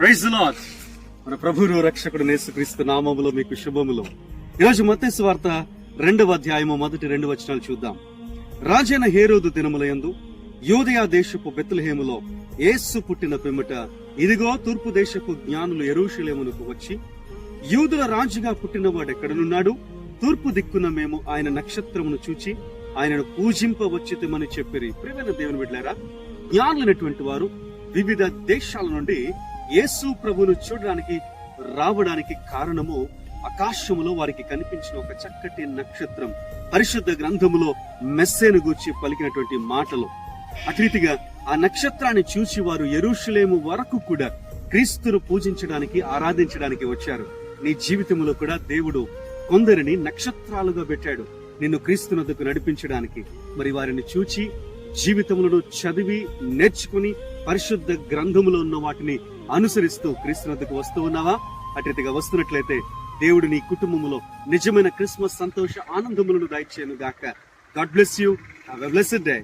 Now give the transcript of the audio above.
Praise the lord. మన ప్రభువు రక్షకుడు యేసుక్రీస్తు నామములో మీకు శుభములు. ఈరోజు మత్తయి సువార్త 2వ అధ్యాయము మొదటి 2 వచనాలు చూద్దాం. రాజైన హేరోదు దినములయందు యూదయ దేశపు బెత్లెహేములో యేసు పుట్టిన పిమ్మట ఇదిగో తూర్పు దేశపు జ్ఞానులు యెరూషలేమునకు వచ్చి, యూదుల రాజుగా పుట్టినవాడు ఎక్కడనున్నాడు? తూర్పు దిక్కున మేము ఆయన నక్షత్రమును చూచి ఆయనను పూజింపవచ్చితమని చెప్పిరి. ప్రియమైన దేవుని బిడ్డలారా, జ్ఞానులైనటువంటి వారు వివిధ దేశాల నుండి యేసు ప్రభువును చూడడానికి రావడానికి కారణము ఆకాశములో వారికి కనిపించిన ఒక చక్కటి నక్షత్రం. పరిశుద్ధ గ్రంథములో మెస్సేను గూర్చి పలికినటువంటి మాటలు. అట్రీతిగా ఆ నక్షత్రాన్ని చూసి వారు యెరూషలేము వరకు కూడా క్రీస్తును పూజించడానికి, ఆరాధించడానికి వచ్చారు. నీ జీవితంలో కూడా దేవుడు కొందరిని నక్షత్రాలుగా పెట్టాడు నిన్ను క్రీస్తునొద్దకు నడిపించడానికి. మరి వారిని చూచి జీవితములను చదివి నేర్చుకుని పరిశుద్ధ గ్రంథములో ఉన్న వాటిని అనుసరిస్తూ క్రీస్తునొద్దకు వస్తూ ఉన్నావా? అట్టిగా వస్తున్నట్లయితే దేవుడు నీ కుటుంబములో నిజమైన క్రిస్మస్ సంతోష ఆనందములను దయచేయను గాక. God bless you. Have a blessed day.